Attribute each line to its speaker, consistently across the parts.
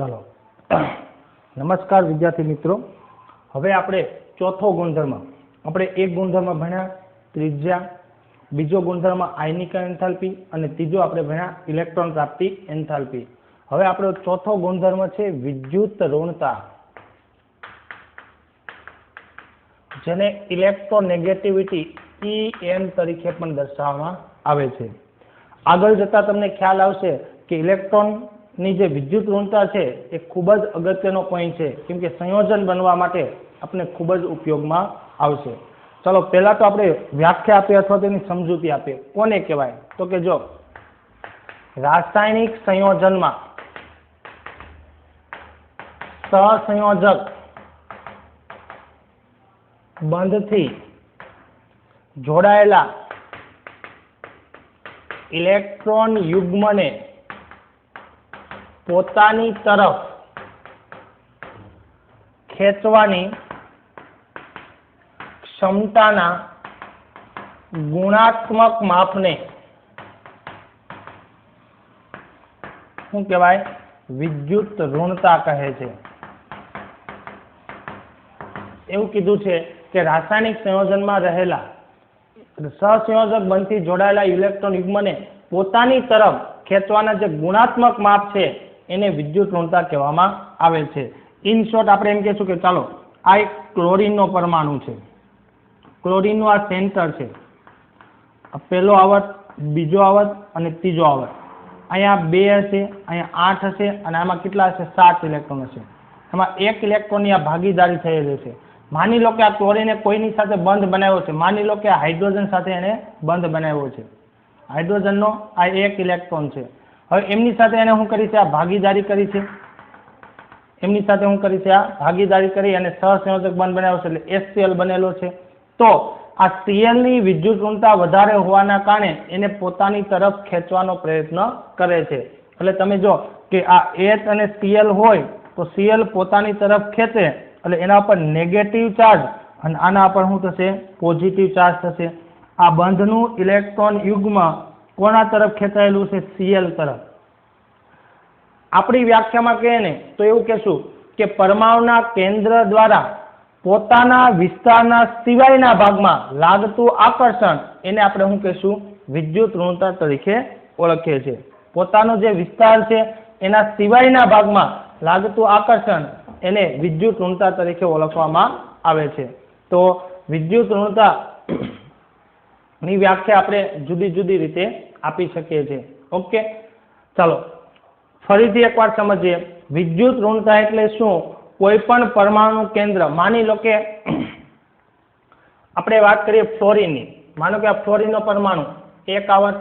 Speaker 1: ચાલો નમસ્કાર વિદ્યાર્થી મિત્રો। હવે આપણે ચોથો ગુણધર્મ આપણે એક ગુણધર્મ ભણ્યા ત્રિજ્યા, બીજો ગુણધર્મ આયનિક એન્થાલ્પી અને ત્રીજો આપણે ભણ્યા ઇલેક્ટ્રોન પ્રાપ્તિ એન્થાલ્પી। હવે આપણો ચોથો ગુણધર્મ છે વિદ્યુત ઋણતા, જેને ઇલેક્ટ્રોનેગેટિવિટી EN તરીકે પણ દર્શાવવામાં આવે છે। આગળ જતા તમને ખ્યાલ આવશે કે ઇલેક્ટ્રોનની જે વિદ્યુત ઋણતા છે એ ખૂબ જ અગત્યનો પોઈન્ટ છે, કેમ કે સંયોજન બનવા માટે આપણે ખૂબ જ ઉપયોગમાં આવશે। ચલો પહેલા તો આપણે વ્યાખ્યા આપીએ અથવા તેની સમજૂતી આપીએ। કોને કહેવાય? તો કે જો રાસાયણિક સંયોજનમાં સહસંયોજક બંધથી જોડાયેલા ઇલેક્ટ્રોન યુગ્મને પોતાની તરફ ખેંચવાની ક્ષમતાના ગુણાત્મક માપને શું કહેવાય? વિદ્યુત ઋણતા કહે છે। એવું કીધું છે કે રાસાયણિક સંયોજનમાં રહેલા સહસંયોજક બંધથી જોડાયેલા ઇલેક્ટ્રોન યુગ્મને પોતાની તરફ ખેંચવાના જે ગુણાત્મક માપ છે એને વિદ્યુત ઋણતા કહેવામાં આવે છે। ઇન શોર્ટ આપણે એમ કહેશું કે ચાલો આ એક ક્લોરીનનો પરમાણુ છે, ક્લોરીનનું આ સેન્ટર છે, આ પહેલો આવર્ત, બીજો આવર્ત અને ત્રીજો આવર્ત। અહીંયા 2 હશે, અહીંયા 8 હશે અને આમાં કેટલા હશે? 7 ઇલેક્ટ્રોન હશે। એમાં એક ઇલેક્ટ્રોનની આ ભાગીદારી થયેલી છે। માની લો કે આ ક્લોરીને કોઈની સાથે બંધ બનાવ્યો છે, માની લો કે આ હાઇડ્રોજન સાથે એને બંધ બનાવ્યો છે, હાઇડ્રોજનનો આ એક ઇલેક્ટ્રોન છે। હવે એમની સાથે એને શું કરી છે? આ ભાગીદારી કરી છે, એમની સાથે શું કરી છે? આ ભાગીદારી કરી અને સહસંયોજક બંધ બનાવ્યો છે, એટલે HCl બનેલો છે। તો આ Cl ની વિદ્યુત ઋણતા વધારે હોવાના કારણે એને પોતાની તરફ ખેંચવાનો પ્રયત્ન કરે છે। એટલે તમે જો કે આ H અને Cl હોય તો Cl પોતાની તરફ ખેંચે એટલે એના પર નેગેટિવ ચાર્જ અને આના પર શું થશે? પોઝિટિવ ચાર્જ થશે। આ બંધનું ઇલેક્ટ્રોન યુગ્મ કોના તરફ ખેંચાયેલું છે? Cl તરફ। આપણી વ્યાખ્યામાં કહીએ ને તો એવું કહેશું કે પરમાણુના કેન્દ્ર દ્વારા પોતાના વિસ્તારના સિવાયના ભાગમાં લાગતું આકર્ષણ એને આપણે શું કહેશું? વિદ્યુત ઋણતા તરીકે ઓળખીએ છીએ। પોતાનો જે વિસ્તાર છે એના સિવાયના ભાગમાં લાગતું આકર્ષણ એને વિદ્યુત ઋણતા તરીકે ઓળખવામાં આવે છે। તો વિદ્યુત ઋણતા ની વ્યાખ્યા આપણે જુદી જુદી રીતે આપી શકીએ છીએ। ઓકે, ચાલો ફરીથી એકવાર સમજીએ। વિદ્યુત ઋણતા એટલે શું? કોઈ પણ પરમાણુ કેન્દ્ર, માની લો કે આપણે વાત કરીએ ફ્લોરિનની, માનો કે આ ફ્લોરિનનો પરમાણુ એક આવર્ત,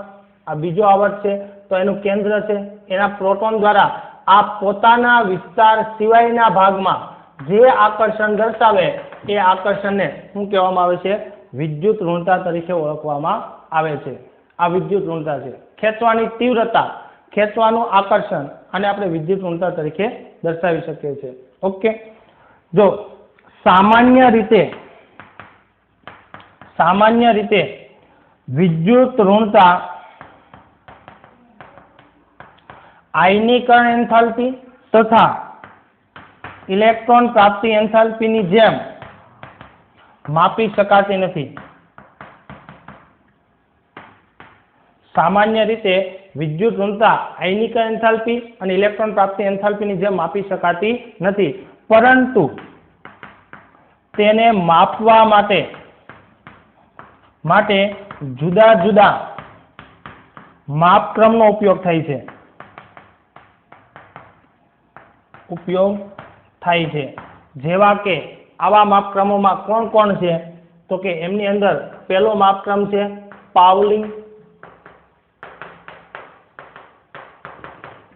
Speaker 1: આ બીજો આવર્ત છે, તો એનું કેન્દ્ર છે, એના પ્રોટોન દ્વારા આ પોતાના વિસ્તાર સિવાયના ભાગમાં જે આકર્ષણ દર્શાવે એ આકર્ષણને શું કહેવામાં આવે છે? વિદ્યુત ઋણતા તરીકે ઓળખવામાં આવે છે। આ વિદ્યુત ઋણતા છે। ખેંચવાની તીવ્રતા, ખેંચવાનું આકર્ષણ અને આપણે વિદ્યુત ઋણતા તરીકે દર્શાવી શકીએ છીએ। ઓકે, જો સામાન્ય રીતે વિદ્યુત ઋણતા આયનીકરણ એન્થાલ્પી તથા ઇલેક્ટ્રોન પ્રાપ્તિ એન્થાલ્પીની જેમ માપી શકાતી નથી। સામાન્ય રીતે વિદ્યુત ઋણતા આયનીકરણ એન્થાલ્પી અને ઇલેક્ટ્રોન પ્રાપ્તિ એન્થાલ્પીની જેમ માપી શકાતી નથી, પરંતુ તેને માપવા માટે જુદા જુદા માપક્રમનો ઉપયોગ થાય છે। જેવા કે આવા માપક્રમોમાં કોણ કોણ છે? તો કે એમની અંદર પહેલો માપક્રમ છે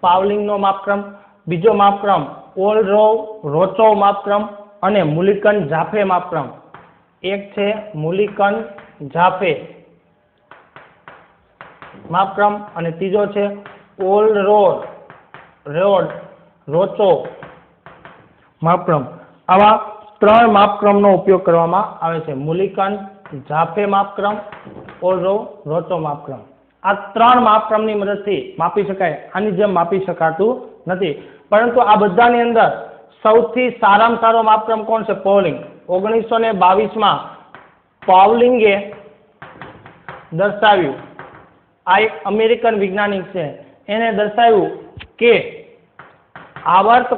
Speaker 1: પાવલિંગનો માપક્રમ, બીજો માપક્રમ ઓલરોચોવ માપક્રમ અને મુલિકન જાફે માપક્રમ। એક છે મુલિકન જાફે માપક્રમ અને ત્રીજો છે ઓલરોચોવ માપક્રમ। આવા 3 માપક્રમનો ઉપયોગ કરવામાં આવે છે: મુલિકન જાફે માપક્રમ, ઓલરોચોવ માપક્રમ। આ ત્રણ માપક્રમની મદદથી માપી શકાય, આની જેમ માપી શકાતું નથી. પરંતુ આ બધાની અંદર સૌથી સારામાં સારો માપક્રમ કોણ છે? પાઉલિંગ. 1922 પાઉલિંગે દર્શાવ્યું, આ એક અમેરિકન વૈજ્ઞાનિક છે, એને દર્શાવ્યું કે આવર્ત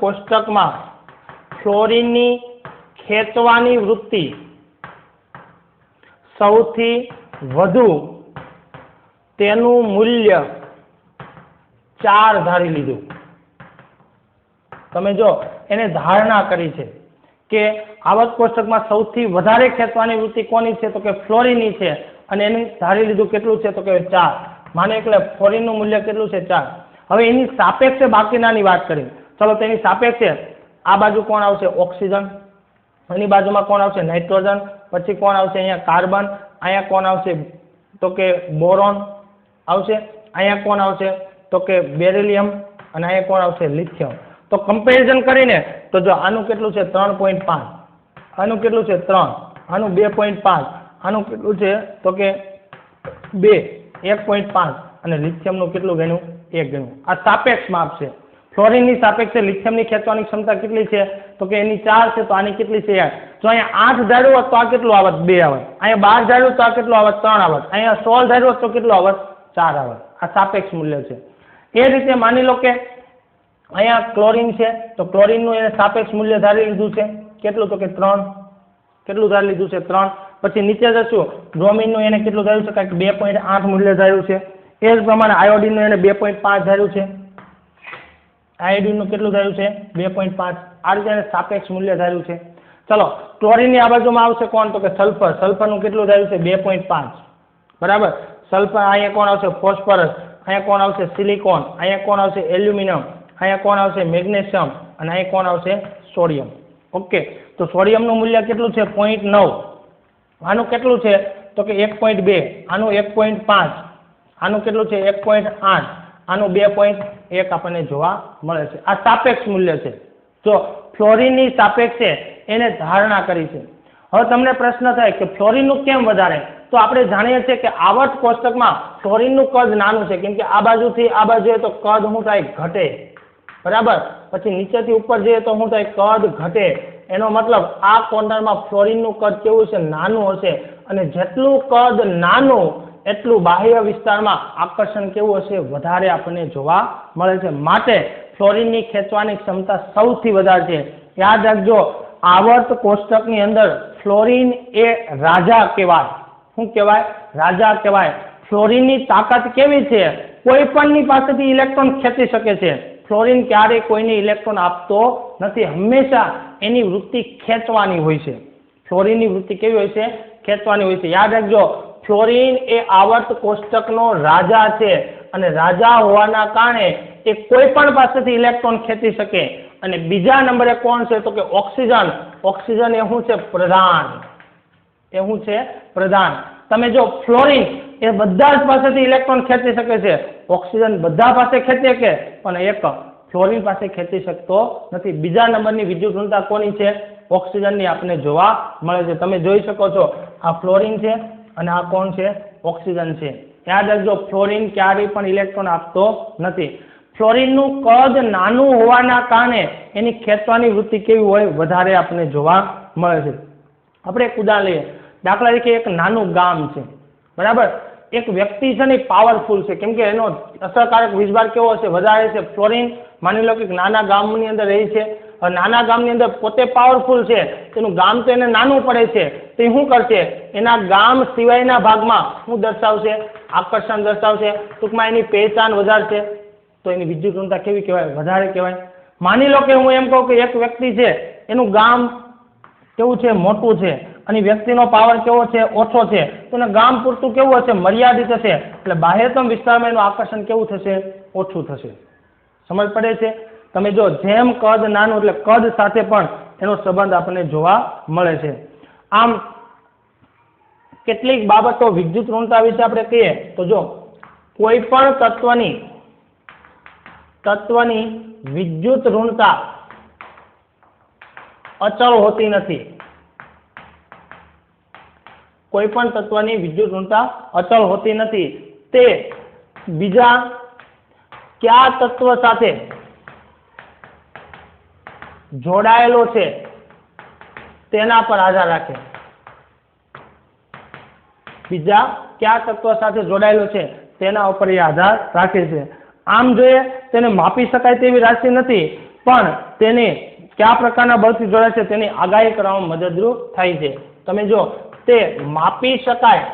Speaker 1: કોષ્ટકમાં ફ્લોરિનની ખેંચવાની વૃત્તિ સૌથી વધુ, તેનું મૂલ્ય 4 ધારી લીધું. તમે જો એને ધારણા કરી છે કે આવર્ત કોષ્ટકમાં સૌથી વધારે ખેંચવાની વૃત્તિ કોની છે? તો કે ફ્લોરિનની છે. અને એની ધારી લીધું કેટલું છે? તો કે 4. માને એટલે ફ્લોરિનનું મૂલ્ય કેટલું છે? 4. હવે એની સાપેક્ષે બાકીનાની વાત કરી. ચલો તેની સાપેક્ષે આ બાજુ કોણ આવશે? ઓક્સિજન. એની બાજુમાં કોણ આવશે? નાઇટ્રોજન. પછી કોણ આવશે? અહીંયા કાર્બન. અહીંયા કોણ આવશે? તો કે બોરોન આવશે. અહીંયા કોણ આવશે? તો કે બેરિલિયમ. અને અહીંયા કોણ આવશે? લિથિયમ. તો કમ્પેરિઝન કરીને તો જો આનું કેટલું છે? 3.5. આનું કેટલું છે? 3. આનું 2.5. આનું કેટલું છે? તો કે 2. 1.5. અને લિથિયમનું કેટલું ગણ્યું? 1 ગણ્યું. આ સાપેક્ષ માપ છે. ફ્લોરિનની સાપેક્ષે લિથિયમની ખેંચવાની ક્ષમતા કેટલી છે? તો કે એની 4 છે, તો આની કેટલી છે? 8. જો અહીંયા 8 ધાર્યું હોત તો આ કેટલું આવત? 2 આવત. અહીંયા 12 ધાર્યું તો આ કેટલું આવત? 3 આવત. અહીંયા 16 ધાર્યું હોત તો કેટલું આવત? 4 આવત. આ સાપેક્ષ મૂલ્ય છે. એ રીતે માની લો કે અહીંયા ક્લોરીન છે, તો ક્લોરીનનું એને સાપેક્ષ મૂલ્ય ધારી લીધું છે. કેટલું? તો કે 3. કેટલું ધારી લીધું છે? 3. પછી નીચે જશું, બ્રોમિનનું એને કેટલું ધાર્યું છે? કાંઈક 2.8 મૂલ્ય ધાર્યું છે. એ જ પ્રમાણે આયોડિનનું એને 2.5 ધાર્યું છે. આયોડિનનું કેટલું ધાર્યું છે? 2.5. આ રીતે એને સાપેક્ષ મૂલ્ય ધાર્યું છે. ચલો, ક્લોરીનની આ બાજુમાં આવશે કોણ? તો કે સલ્ફર. સલ્ફરનું કેટલું ધાર્યું છે? 2.5. બરાબર. સલ્ફર. અહીંયા કોણ આવશે? ફોસ્ફરસ. અહીંયા કોણ આવશે? સિલિકોન. અહીંયા કોણ આવશે? એલ્યુમિનિયમ. અહીંયા કોણ આવશે? મેગ્નેશિયમ. અને અહીંયા કોણ આવશે? સોડિયમ. ઓકે. તો સોડિયમનું મૂલ્ય કેટલું છે? 0.9. આનું કેટલું છે? તો કે 1.2. આનું 1.5. આનું કેટલું છે? 1.8. આનું 2.1 આપણને જોવા મળે છે. આ સાપેક્ષ મૂલ્ય છે. જો ફ્લોરિનની સાપેક્ષે એને ધારણા કરી છે. હવે તમને પ્રશ્ન થાય કે ફ્લોરિનનું કેમ વધારે? તો આપણે જાણીએ છીએ કે આવર્ત કોષ્ટકમાં ફ્લોરિનનું કદ નાનું છે, કેમ કે આ બાજુથી આ બાજુએ તો કદ શું થાય? ઘટે. બરાબર. પછી નીચેથી ઉપર જઈએ તો શું થાય? કદ ઘટે. એનો મતલબ આ કોર્નરમાં ફ્લોરિનનું કદ કેવું છે? નાનું હશે. અને જેટલું કદ નાનું એટલું બાહ્ય વિસ્તારમાં આકર્ષણ કેવું હશે? વધારે આપણને જોવા મળે છે. માટે ફ્લોરિનની ખેંચવાની ક્ષમતા સૌથી વધારે છે. યાદ રાખજો, આવર્ત કોષ્ટકની અંદર ફ્લોરિન એ રાજા કહેવાય. શું કહેવાય? રાજા કહેવાય. ફ્લોરિનની તાકાત કેવી છે? કોઈ પણની પાસેથી ઇલેક્ટ્રોન ખેંચી શકે છે. ફ્લોરિન ક્યારેય કોઈને ઇલેક્ટ્રોન આપતો નથી. હંમેશા એની વૃત્તિ ખેંચવાની હોય છે. ફ્લોરિનની વૃત્તિ કેવી હોય છે? ખેંચવાની હોય છે. યાદ રાખજો, ફ્લોરિન એ આવર્ત કોષ્ટકનો રાજા છે. અને રાજા હોવાના કારણે એ કોઈ પણ પાસેથી ઇલેક્ટ્રોન ખેંચી શકે. અને બીજા નંબરે કોણ છે? તો કે ઓક્સિજન. ઓક્સિજન એ શું છે? પ્રધાન. એ શું છે? પ્રધાન. તમે જો ફ્લોરિન એ બધા જ પાસેથી ઇલેક્ટ્રોન ખેંચી શકે છે. ઓક્સિજન બધા પાસે ખેંચે કે પણ એક ફ્લોરિન પાસે ખેંચી શકતો નથી. બીજા નંબરની વિદ્યુત ઋણતા કોની છે? ઓક્સિજનની આપણને જોવા મળે છે. તમે જોઈ શકો છો, આ ફ્લોરિન છે અને આ કોણ છે? ઓક્સિજન છે. યાદ રાખજો, ફ્લોરિન ક્યારેય પણ ઇલેક્ટ્રોન આપતો નથી. ફ્લોરિનનું કદ નાનું હોવાના કારણે એની ખેંચવાની વૃત્તિ કેવી હોય? વધારે આપણને જોવા મળે છે. આપણે એક ઉદાહરણ લઈએ. દાખલા તરીકે એક નાનું ગામ છે. બરાબર. એક વ્યક્તિ છે ને પાવરફુલ છે, કેમ કે એનો અસરકારક વીજભાર કેવો હશે? વધારે છે. ફ્લોરિન માની લો કે નાના ગામની અંદર રહી છે. નાના ગામની અંદર પોતે પાવરફુલ છે, તેનું ગામ તો એને નાનું પડે છે, તો એ શું કરશે? એના ગામ સિવાયના ભાગમાં શું દર્શાવશે? આકર્ષણ દર્શાવશે. ટૂંકમાં એની પહેચાન વધારશે. તો એની વિદ્યુત ઋણતા કેવી કહેવાય? વધારે કહેવાય. માની લો કે હું એમ કહું કે એક વ્યક્તિ છે, એનું ગામ કેવું છે? મોટું છે. અને વ્યક્તિનો પાવર કેવો છે? ઓછો છે. તો એને ગામ પૂરતું કેવું હશે? મર્યાદિત હશે. એટલે બાહ્યતમ વિસ્તારમાં એનું આકર્ષણ કેવું થશે? ઓછું થશે. સમજ પડે છે? તમે જો, જેમ કદ નાનું એટલે કદ સાથે પણ એનો સંબંધ આપણને જોવા મળે છે. આમ કેટલીક બાબતો વિદ્યુત ઋણતા વિશે આપણે કહીએ તો જો, કોઈ પણ તત્વની વિદ્યુત ઋણતા અચળ હોતી નથી. કોઈ પણ તત્વની વિદ્યુત ઋણતા અચળ હોતી નથી. તે બીજા કયા તત્વ સાથે જોડાયેલો છે તેના પર આધાર રાખે. બીજા કયા તત્વ સાથે જોડાયેલો છે તેના ઉપર એ આધાર રાખે છે. આમ જોઈએ તેને માપી શકાય તેવી રાશિ નથી, પણ તેને કયા પ્રકારના બળથી જોડાય છે તેની આગાહી કરવામાં મદદરૂપ થાય છે. તમે જો તે માપી શકાય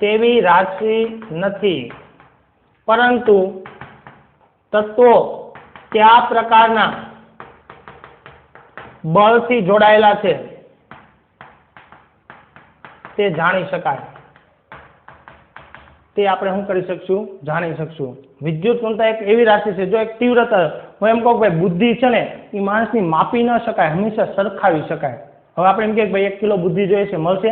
Speaker 1: તેવી રાશિ નથી, પરંતુ તત્વો કયા પ્રકારના બળથી જોડાયેલા છે તે જાણી શકાય. તે આપણે શું કરી શકશું? જાણી શકશું. વિદ્યુત ઋણતા એક એવી રાશિ છે, જો એક તીવ્રતા, હું એમ કહું કે ભાઈ બુદ્ધિ છે ને એ માણસની માપી ન શકાય, હંમેશા સરખાવી શકાય. હવે આપણે એમ કે ભાઈ 1 કિલો બુદ્ધિ જોઈએ છે, મળશે?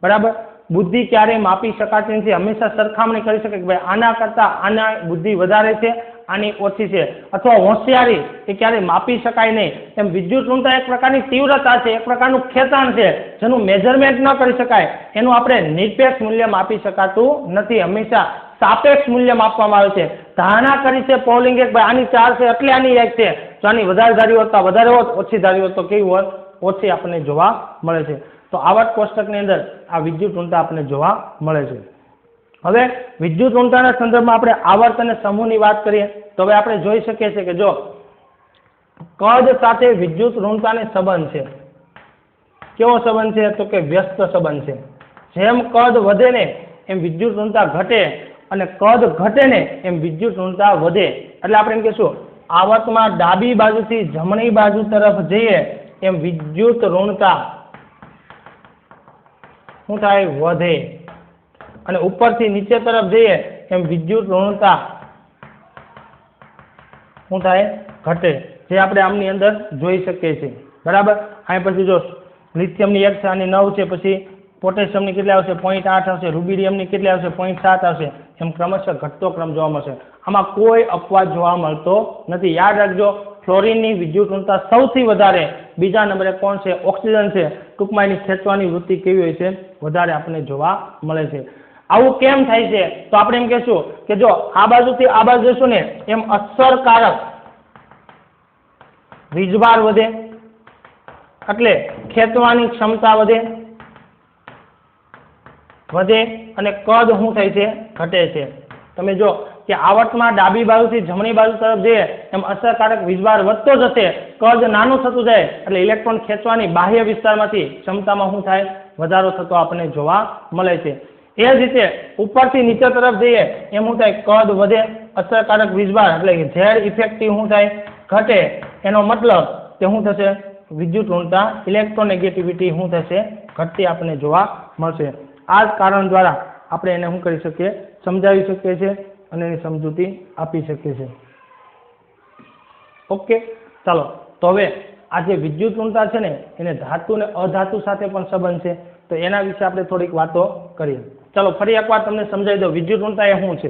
Speaker 1: બરાબર. બુદ્ધિ ક્યારેય માપી શકાતી નથી, હંમેશા સરખામણી કરી શકે કે ભાઈ આના કરતા આના બુદ્ધિ વધારે છે, આની ઓછી છે, અથવા હોશિયારી એ ક્યારેય માપી શકાય નહીં. એમ વિદ્યુત ઋણતા એક પ્રકારની તીવ્રતા છે, એક પ્રકારનું ખેંચાણ છે, જેનું મેજરમેન્ટ ન કરી શકાય, એનું આપણે નિરપેક્ષ મૂલ્ય માપી શકાતું નથી, હંમેશા સાપેક્ષ મૂલ્ય માપવામાં આવે છે. ધારણા કરી છે પોલિંગ એક ભાઈ આની 4 છે એટલે આની 1 છે, જો આની વધારે ધારી હોત તો વધારે હોત, ઓછી ધારી હોત તો કેવી હોત? ઓછી આપણને જોવા મળે છે. તો આવર્ત કોષ્ટકની અંદર આ વિદ્યુત ઋણતા આપણને જોવા મળે છે. હવે વિદ્યુત ઋણતાના સંદર્ભમાં આપણે આવર્ત અને સમૂહની વાત કરીએ તો હવે આપણે જોઈ શકીએ છીએ કે જો કદ સાથે વિદ્યુત ઋણતાને સંબંધ છે. કેવો સંબંધ છે? તો કે વ્યસ્ત સંબંધ છે. જેમ કદ વધે ને એમ વિદ્યુત ઋણતા ઘટે, અને કદ ઘટે ને એમ વિદ્યુત ઋણતા વધે. એટલે આપણે એમ કહીશું આવર્તમાં ડાબી બાજુથી જમણી બાજુ તરફ જઈએ એમ વિદ્યુત ઋણતા શું થાય? વધે. અને ઉપરથી નીચે તરફ જઈએ એમ વિદ્યુત ઋણતા શું થાય? ઘટે. જે આપણે આમની અંદર જોઈ શકીએ છીએ. બરાબર. અહીં પછી જો લિથિયમની 1 છે, આની 9 છે, પછી પોટેશિયમની કેટલી આવશે? 0.8 આવશે. રૂબિડિયમની કેટલી આવશે? 0.7 આવશે. એમ ક્રમશઃ ઘટતો ક્રમ જોવા મળશે. આમાં કોઈ અપવાદ જોવા મળતો નથી. યાદ રાખજો, ફ્લોરિનની વિદ્યુત ઋણતા સૌથી વધારે, બીજા નંબરે કોણ છે? ઓક્સિજન છે. ટૂંકમાં એની ખેંચવાની વૃત્તિ કેવી હોય છે? વધારે આપણને જોવા મળે છે. આવું કેમ થાય છે? તો આપણે એમ કહેશું કે જો આ બાજુથી આ બાજુ જશું ને એમ અસરકારક વીજભાર વધે, એટલે ખેંચવાની ક્ષમતા વધે અને કદ શું થાય છે? ઘટે છે. તમે જો કે આવર્તમાં ડાબી બાજુથી જમણી બાજુ તરફ જઈએ એમ અસરકારક વીજભાર વધતો જશે, કદ નાનું થતું જાય, એટલે ઇલેક્ટ્રોન ખેંચવાની બાહ્ય વિસ્તારમાંથી ક્ષમતામાં શું થાય? વધારો થતો આપણને જોવા મળે છે. એ જ રીતે ઉપરથી નીચે તરફ જઈએ એમ શું થાય? કદ વધે, અસરકારક વીજભાર એટલે કે ઝેડ ઇફેક્ટિવ શું થાય? ઘટે. એનો મતલબ કે શું થશે? વિદ્યુત ઋણતા, ઇલેક્ટ્રોનેગેટિવિટી શું થશે? ઘટતી આપણને જોવા મળશે. આ જ કારણ દ્વારા આપણે એને શું કરી શકીએ? સમજાવી શકીએ છીએ અને એની સમજૂતી આપી શકીએ છીએ. ઓકે, ચાલો. તો હવે આ જે વિદ્યુત ઋણતા છે ને એને ધાતુ અને અધાતુ સાથે પણ સંબંધ છે, તો એના વિશે આપણે થોડીક વાતો કરીએ. ચાલો ફરી એકવાર તમને સમજાવી દઉં વિદ્યુત ઋણતા એ શું છે.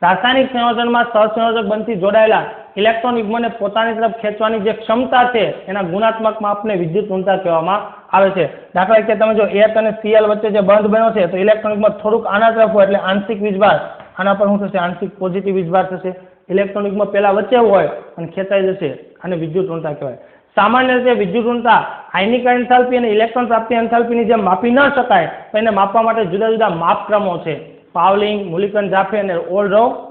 Speaker 1: રાસાયણિક સંયોજનમાં સહસંયોજક બનથી જોડાયેલા ઇલેક્ટ્રોન યુગ્મને પોતાની તરફ ખેંચવાની જે ક્ષમતા છે એના ગુણાત્મક માપને વિદ્યુત ઋણતા કહેવામાં આવે છે. દાખલા તરીકે તમે જો H અને Cl વચ્ચે જે બંધ બન્યો છે તો ઇલેક્ટ્રોન યુગ્મ થોડુંક આના તરફ હોય એટલે આંશિક વીજભાર આના પર શું થશે? આંશિક પોઝિટિવ વીજભાર થશે. ઇલેક્ટ્રોન યુગ્મ પહેલા વચ્ચે હોય અને ખેંચાઈ જશે, આને વિદ્યુત ઋણતા કહેવાય. સામાન્ય રીતે વિદ્યુત ઋણતા આયનિક એન્થાલ્પી અને ઇલેક્ટ્રોન પ્રાપ્તિ એન્થાલ્પીની જેમ માપી ન શકાય, તો એને માપવા માટે જુદા જુદા માપક્રમો છે. પાવલિંગ, મુલિકન જાફે અને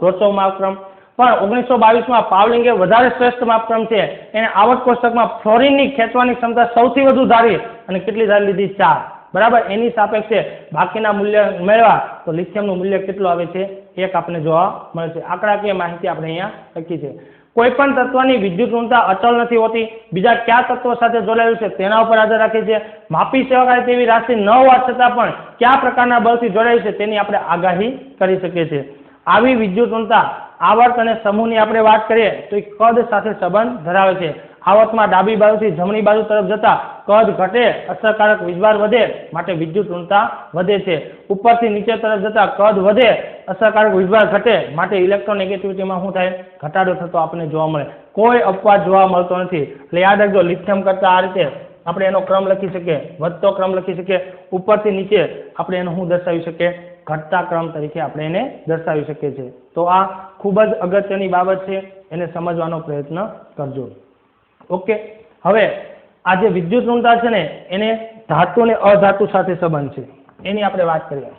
Speaker 1: રોચોવ માપક્રમ. પણ 1922માં પાવલિંગે વધારે શ્રેષ્ઠ માપક્રમ છે. એને આવર્ત કોષ્ટકમાં ફ્લોરિનની ખેંચવાની ક્ષમતા સૌથી વધુ ધારી અને કેટલી ધારી લીધી? 4. બરાબર. એની સાપેક્ષે બાકીના મૂલ્ય મેળવા તો લિથિયમનું મૂલ્ય કેટલું આવે છે? 1 આપણને જોવા મળે છે. આંકડાકીય માહિતી આપણે અહીંયા લખી છે. કોઈ પણ તત્વની વિદ્યુત ઋણતા અચળ નથી હોતી. બીજા કયા તત્વો સાથે જોડાયેલું છે તેના ઉપર આધાર રાખે છે. માપી શકાય તેવી રાશિ ન હોવા છતાં પણ કયા પ્રકારના બળથી જોડાયેલું છે તેની આપણે આગાહી કરી શકીએ છીએ. આવી વિદ્યુત ઋણતા આવર્ત અને સમૂહની આપણે વાત કરીએ તો એ કદ સાથે સંબંધ ધરાવે છે. આવર્તમાં ડાબી બાજુથી જમણી બાજુ તરફ જતા કદ ઘટે, અસરકારક વીજભાર વધે, માટે વિદ્યુત ઋણતા વધે છે. ઉપરથી નીચે તરફ જતા કદ વધે, અસરકારક વીજભાર ઘટે, માટે ઇલેક્ટ્રોનેગેટિવિટીમાં શું થાય? ઘટાડો થતો આપણને જોવા મળે. કોઈ અપવાદ જોવા મળતો નથી. એટલે યાદ રાખજો, લિથિયમ કરતા આ રીતે આપણે એનો ક્રમ લખી શકીએ, વધતો ક્રમ લખી શકીએ. ઉપરથી નીચે આપણે એનો શું દર્શાવી શકીએ? ઘટતા ક્રમ તરીકે આપણે એને દર્શાવી શકીએ છીએ. તો આ ખૂબ જ અગત્યની બાબત છે, એને સમજવાનો પ્રયત્ન કરજો. ઓકે, હવે આ જે વિદ્યુત ઋણતા છે ને એને ધાતુ અને અધાતુ સાથે સંબંધ છે, એની આપણે વાત કરીએ.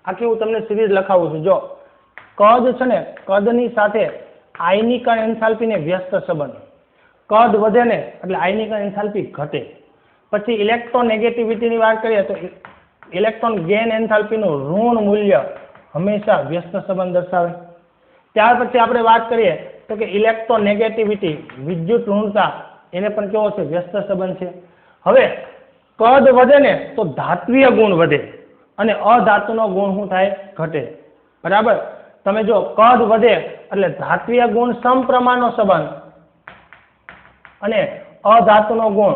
Speaker 1: આખી હું તમને સિરીઝ લખાવું છું. જો કદ છે ને, કદની સાથે આયનીકરણ એન્થાલ્પીને વ્યસ્ત સંબંધ. કદ વધે ને એટલે આયનીકરણ એન્થાલ્પી ઘટે. પછી ઇલેક્ટ્રોનેગેટિવિટીની વાત કરીએ તો ઇલેક્ટ્રોન ગેઇન એન્થાલ્પીનું ઋણ મૂલ્ય હંમેશા વ્યસ્ત સંબંધ દર્શાવે. ત્યાર પછી આપણે વાત કરીએ તો કે ઇલેક્ટ્રોનેગેટિવિટી વિદ્યુત ઋણતા એને પણ કેવો છે? વ્યસ્ત સંબંધ છે. હવે કદ વધે ને તો ધાત્વીય ગુણ વધે અને અધાતુનો ગુણ શું થાય? ઘટે. બરાબર. તમે જો કદ વધે એટલે ધાત્વીય ગુણ સમપ્રમાણનો સંબંધ અને અધાતુનો ગુણ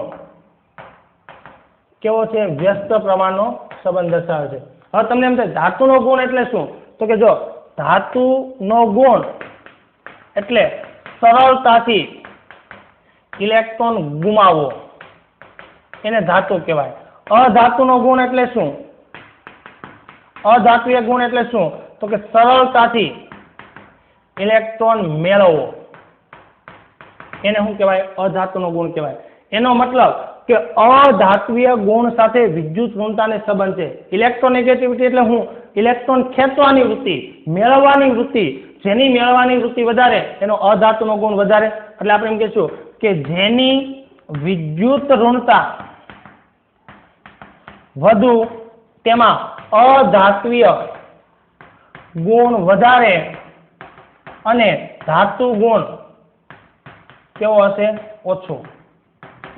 Speaker 1: કેવો છે? વ્યસ્ત પ્રમાણનો સંબંધ દર્શાવે છે. હવે તમને એમ થાય ધાતુનો ગુણ એટલે શું? તો કે જો ધાતુનો ગુણ એટલે સરળતાથી ઇલેક્ટ્રોન ગુમાવવો, એને ધાતુ કહેવાય. અધાતુનો ગુણ એટલે શું? અધાત્વીય ગુણ એટલે શું? તો કે સરળતાથી ઇલેક્ટ્રોન મેળવવો, એને શું કહેવાય? અધાતુનો ગુણ કહેવાય. એનો મતલબ કે અધાત્વીય ગુણ સાથે વિદ્યુત ઋણતાને સંબંધ છે. ઇલેક્ટ્રોનેગેટિવિટી એટલે હું? ઇલેક્ટ્રોન ખેંચવાની વૃત્તિ, મેળવવાની વૃત્તિ. જેની મેળવવાની વૃત્તિ વધારે એનો અધાતુનો ગુણ વધારે. એટલે આપણે એમ કહીશું કે જેની વિદ્યુત ઋણતા વધુ તેમાં અધાત્વીય ગુણ વધારે અને ધાતુ ગુણ કેવો હશે? ઓછો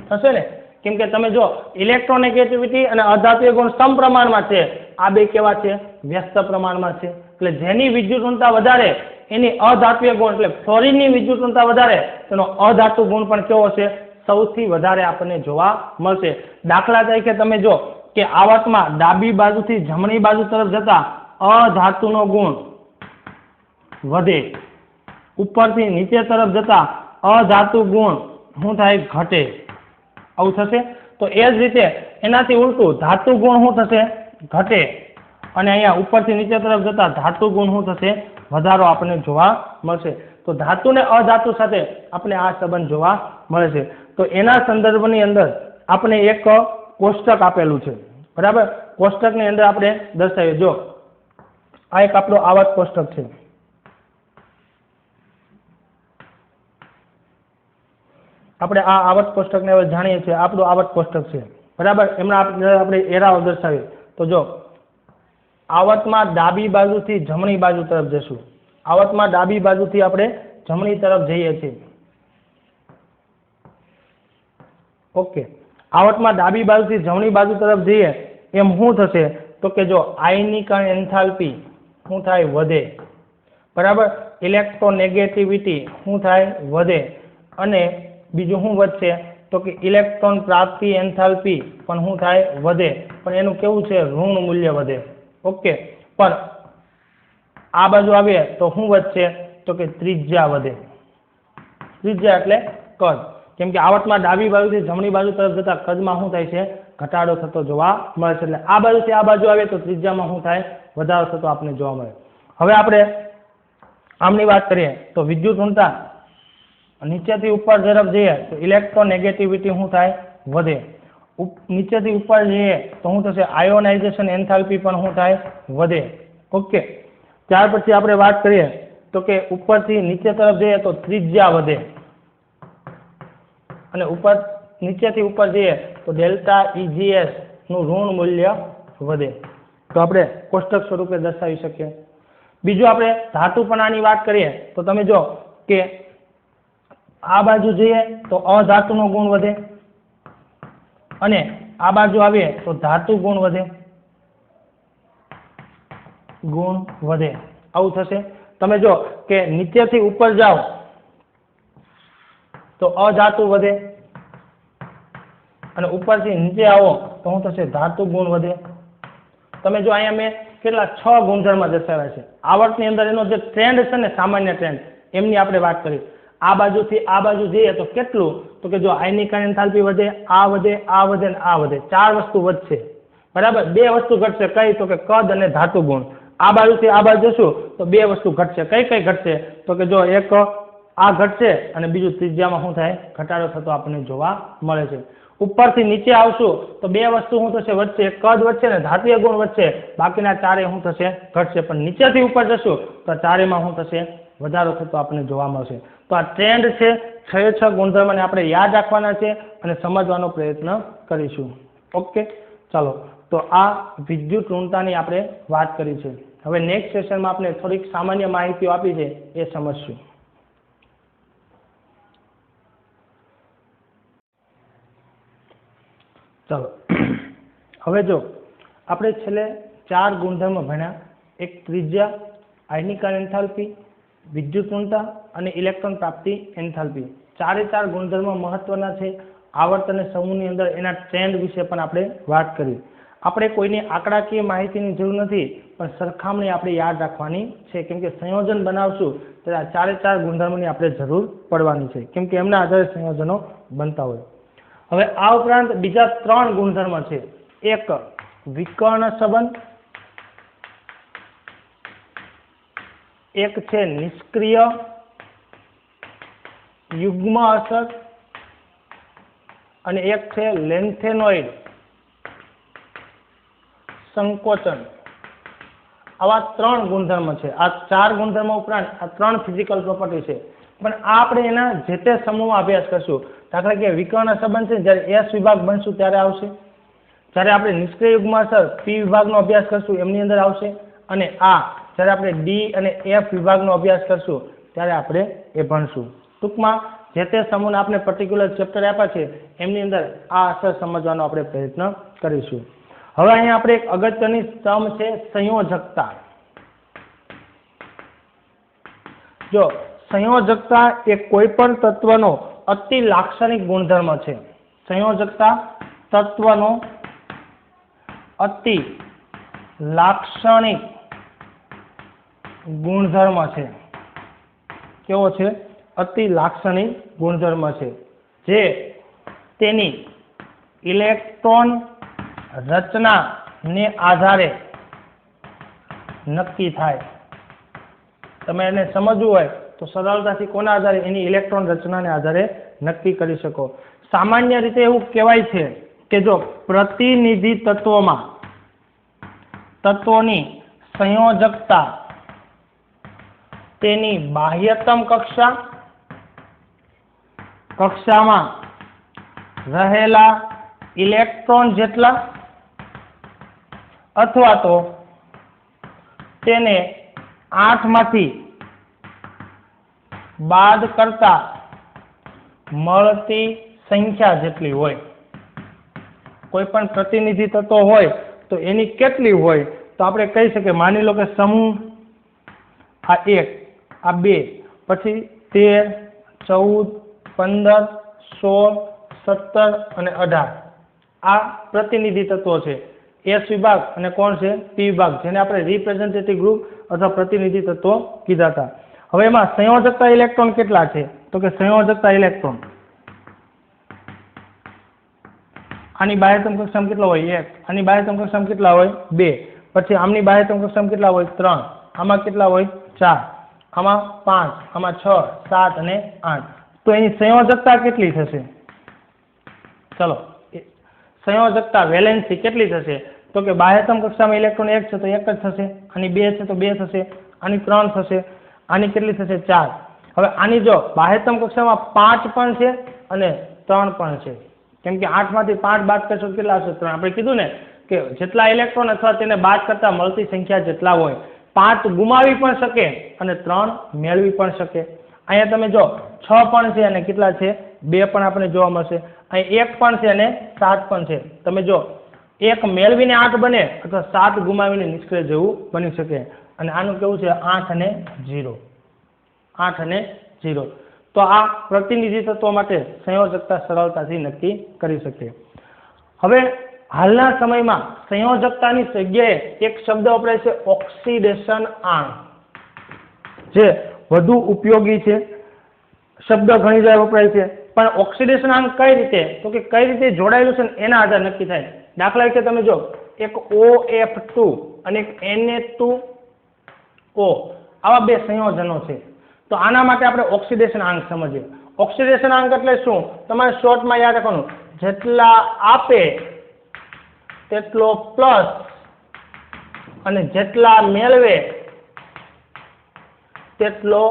Speaker 1: થશે ને. કેમ કે તમે જો ઇલેક્ટ્રોનેગેટિવિટી અને અધાત્વીય ગુણ સમપ્રમાણમાં છે, આ બે કેવા છે? વ્યસ્ત પ્રમાણમાં છે. એટલે જેની વિદ્યુત ઋણતા વધારે એની અધાત્વીય ગુણ એટલે ફ્લોરિનની વિદ્યુત ઋણતા વધારે તેનો અધાતુ ગુણ પણ કેવો છે? સૌથી વધારે આપણને જોવા મળશે. દાખલા તરીકે તમે જો કે આવર્તમાં ડાબી બાજુથી જમણી બાજુ તરફ જતા અધાતુનો ગુણ વધે, ઉપરથી નીચે તરફ જતા અધાતુ ગુણ શું થાય? ઘટે. આવું થશે. તો એ જ રીતે એનાથી ઉલટું ધાતુ ગુણ શું થશે? ઘટે. અને અહીંયા ઉપરથી નીચે તરફ જતા ધાતુ ગુણ શું થશે? વધારો આપણને જોવા મળશે. તો ધાતુ ને અધાતુ સાથે આપણે આ સંબંધ જોવા મળે છે. તો એના સંદર્ભની અંદર આપણે એક કોષ્ટક આપેલું છે. બરાબર. કોષ્ટકની અંદર આપણે દર્શાવીએ. જો આ એક આપણો આવર્ત કોષ્ટક છે. આપણે આ આવર્ત કોષ્ટકને હવે જાણીએ છીએ. આપણું આવર્ત કોષ્ટક છે. બરાબર. એમના આપણે એરાઓ દર્શાવીએ. તો જો આવર્તમાં ડાબી બાજુથી જમણી બાજુ તરફ જશું. આવર્તમાં ડાબી બાજુથી આપણે જમણી તરફ જઈએ છીએ. ઓકે. આવર્તમાં ડાબી બાજુથી જમણી બાજુ તરફ જઈએ એમ શું થશે? તો કે જો આયનીકરણ એન્થાલ્પી શું થાય? વધે. બરાબર. ઇલેક્ટ્રોનેગેટિવિટી શું થાય? વધે. અને બીજું શું વધશે? તો કે ઇલેક્ટ્રોન પ્રાપ્તિ એન્થાલ્પી પણ શું થાય? વધે. પણ એનું કેવું છે? ઋણ મૂલ્ય વધે. ઓકે. પણ આ બાજુ આવીએ તો શું વધશે? તો કે ત્રિજ્યા વધે. ત્રિજ્યા એટલે કદ. કેમ કે આવર્તમાં ડાબી બાજુથી જમણી બાજુ તરફ જતા કદમાં શું થાય છે? ઘટાડો થતો જોવા મળે છે. એટલે આ બાજુથી આ બાજુ આવે તો ત્રિજ્યામાં શું થાય? વધારો થતો આપણને જોવા મળે. હવે આપણે આમની વાત કરીએ તો વિદ્યુત ઋણતા નીચેથી ઉપર તરફ જઈએ તો ઇલેક્ટ્રોનેગેટિવિટી શું થાય? વધે. નીચેથી ઉપર જઈએ તો શું થશે? આયોનાઇઝેશન એન્થાલ્પી પણ શું થાય? વધે. ઓકે. ત્યાર પછી આપણે વાત કરીએ તો કે ઉપરથી નીચે તરફ જઈએ તો ત્રિજ્યા વધે અને નીચેથી ઉપર જઈએ તો ડેલ્ટા EGS નું ઋણ મૂલ્ય વધે. તો આપણે કોષ્ટક સ્વરૂપે દર્શાવી શકીએ. બીજું આપણે ધાતુપણાની વાત કરીએ તો તમે જો કે આ બાજુ જઈએ તો અધાતુનો ગુણ વધે અને આ બાજુ આવીએ તો ધાતુ ગુણ વધે. આવું થશે. તમે જો કે નીચેથી ઉપર જાઓ તો અધાતુ વધે અને ઉપરથી નીચે આવો તો શું થશે? ધાતુ ગુણ વધે. તમે જો અહીંયા મેં કેટલા 6 ગુણધર્મ દર્શાવે છે. આવર્તની અંદર એનો જે ટ્રેન્ડ છે ને સામાન્ય ટ્રેન્ડ એમની આપણે વાત કરી. આ બાજુથી આ બાજુ જઈએ તો કેટલું, તો કે જો આયનિકરણ એન્થાલ્પી વધે, આ વધે, આ વધે અને આ વધે, 4 વસ્તુ વધશે. બરાબર, 2 વસ્તુ ઘટશે. કઈ, તો કે કદ અને ધાતુ ગુણ. આ બાજુથી આ બાજુ જશું તો 2 વસ્તુ ઘટશે. કઈ કઈ ઘટશે, તો કે જો એક આ ઘટશે અને બીજું ત્રિજ્યામાં શું થાય, ઘટાડો થતો આપણને જોવા મળે છે. ઉપરથી નીચે આવશું તો 2 વસ્તુ શું થશે, વધશે. એક કદ વધશે ને ધાતુય ગુણ વધશે. બાકીના 4 શું થશે, ઘટશે. પણ નીચેથી ઉપર જશું તો 4માં શું થશે, વધારો થતો આપણને જોવા મળશે. તો આ ટ્રેન્ડ છે. 6 ગુણધર્મને આપણે યાદ રાખવાના છે અને સમજવાનો પ્રયત્ન કરીશું. ઓકે, ચાલો. તો આ વિદ્યુત ઋણતાની આપણે વાત કરી છે. હવે નેક્સ્ટ સેશનમાં આપણે થોડીક સામાન્ય માહિતીઓ આપી છે એ સમજશું. ચાલો, હવે જો આપણે છેલ્લે 4 ગુણધર્મ ભણ્યા. એક ત્રિજ્યા, આયનીકરણ એન્થાલ્પી, વિદ્યુત ઋણતા અને ઇલેક્ટ્રોન પ્રાપ્તિ એન્થાલ્પી. 4 ગુણધર્મ મહત્વના છે. આવર્ત અને સમૂહની અંદર એના ટ્રેન્ડ વિશે પણ આપણે વાત કરી. આપણે કોઈની આંકડાકીય માહિતીની જરૂર નથી, પણ સરખામણી આપણે યાદ રાખવાની છે. કેમ કે સંયોજન બનાવશું ત્યારે આ 4 ગુણધર્મોની આપણે જરૂર પડવાની છે, કેમ કે એમના આધારે સંયોજનો બનતા હોય. હવે આ ઉપરાંત બીજા 3 ગુણધર્મ છે. એક વિકર્ણ સંબંધ, એક છે નિષ્ક્રિય યુગ્મ અસર અને એક છે લેન્થેનોઇડ સંકોચન. આવા 3 ગુણધર્મ છે. આ 4 ગુણધર્મ ઉપરાંત આ 3 ફિઝિકલ પ્રોપર્ટી છે. પણ આ આપણે એના જે તે સમૂહમાં અભ્યાસ કરશું. દાખલા કે વિકર્ણ સંબંધ છે જ્યારે S વિભાગ બનશું ત્યારે આવશે. જ્યારે આપણે નિષ્ક્રિય યુગ્મ અસર P વિભાગનો અભ્યાસ કરશું એમની અંદર આવશે. અને આ જ્યારે આપણે D અને F વિભાગનો અભ્યાસ કરશું ત્યારે આપણે એ ભણશું. ટૂંકમાં જે તે સમૂહના આપણે પર્ટિક્યુલર ચેપ્ટર આપ્યા છે એમની અંદર આ અસર સમજવાનો આપણે પ્રયત્ન કરીશું. હવે અહીંયા આપણે એક અગત્યની ટર્મ છે સંયોજકતા. જો સંયોજકતા એ કોઈ પણ તત્વનો અતિ લાક્ષણિક ગુણધર્મ છે. સંયોજકતા તત્વનો અતિ લાક્ષણિક ગુણધર્મ છે. કેવો છે? અતિ લાક્ષણિક ગુણધર્મ છે, જે તેની ઇલેક્ટ્રોન રચનાને આધારે નક્કી થાય. તમે એને સમજવું હોય તો સરળતાથી કોના આધારે? એની ઇલેક્ટ્રોન રચનાને આધારે નક્કી કરી શકો. સામાન્ય રીતે એવું કહેવાય છે કે જો પ્રતિનિધિ તત્વોમાં તત્વોની સંયોજકતા તેની બાહ્યતમ કક્ષામાં રહેલા ઇલેક્ટ્રોન જેટલા અથવા તો તેને 8 માંથી બાદ કરતા મળતી સંખ્યા જેટલી હોય. કોઈ પણ પ્રતિનિધિ તત્વ હોય તો એની કેટલી હોય, તો આપણે કહી શકીએ. માની લો કે સમૂહ આ 1, આ 2, પછી 13, 14, 15, 16, 17 અને 18 આ પ્રતિનિધિ તત્વો છે. S વિભાગ અને કોણ છે? P વિભાગ, જેને આપણે રિપ્રેઝેન્ટેટિવ ગ્રુપ અથવા પ્રતિનિધિ તત્વો કીધા હતા. હવે એમાં સંયોજકતા ઇલેક્ટ્રોન કેટલા છે? તો કે સંયોજકતા ઇલેક્ટ્રોન આની બાહ્યતમ કક્ષામાં કેટલા હોય? 1. આની બાહ્યતમ કક્ષામાં કેટલા હોય? 2. પછી આમની બાહ્યતમ કક્ષામાં કેટલા હોય? 3. આમાં કેટલા હોય? 4. આમાં 5. આમાં 6, 7 અને 8. તો એની સંયોજકતા કેટલી થશે? ચલો, સંયોજકતા વેલેન્સી કેટલી થશે? તો કે બાહ્યતમ કક્ષામાં ઇલેક્ટ્રોન 1 છે તો 1 જ થશે. આની 2 છે તો 2 થશે. આની 3 થશે. આની કેટલી થશે? 4. હવે આની જો બાહ્યતમ કક્ષામાં 5 પણ છે અને 3 પણ છે. કેમ કે 8 માંથી 5 બાદ કરશો કેટલા હશે? 3. આપણે કીધું ને કે જેટલા ઇલેક્ટ્રોન અથવા તેને બાદ કરતા મળતી સંખ્યા જેટલા હોય, 5 ગુમાવી પણ શકે અને 3 મેળવી પણ શકે. અહીંયા તમે જો 6 પણ છે અને કેટલા છે? 2 પણ આપણે જોવા મળશે. અહીં 1 પણ છે અને 7 પણ છે. તમે જો 1 મેળવીને 8 બને અથવા 7 ગુમાવીને નિષ્ક્રિય જેવું બની શકે. અને આનું કેવું છે? 8 અને 0. 8 અને 0. તો આ પ્રતિનિધિ તત્વો માટે સંયોજકતા સરળતાથી નક્કી કરી શકીએ. હવે હાલના સમયમાં સંયોજકતાની જગ્યાએ એક શબ્દ વપરાય છે ઓક્સિડેશન આંક, જે વધુ ઉપયોગી છે. શબ્દ ઘણી જગ્યાએ વપરાય છે, પણ ઓક્સિડેશન આંક કઈ રીતે, તો કે કઈ રીતે જોડાયેલું છે ને એના આધારે નક્કી થાય. દાખલા તરીકે તમે જો એક OF2 અને એક Na2O આવા બે સંયોજનો છે, તો આના માટે આપણે ઓક્સિડેશન આંક સમજીએ. ઓક્સિડેશન આંક એટલે શું, તમારે શોર્ટમાં યાદ રાખવાનું, જેટલા આપે તેટલો પ્લસ અને જેટલા મેળવે તેટલો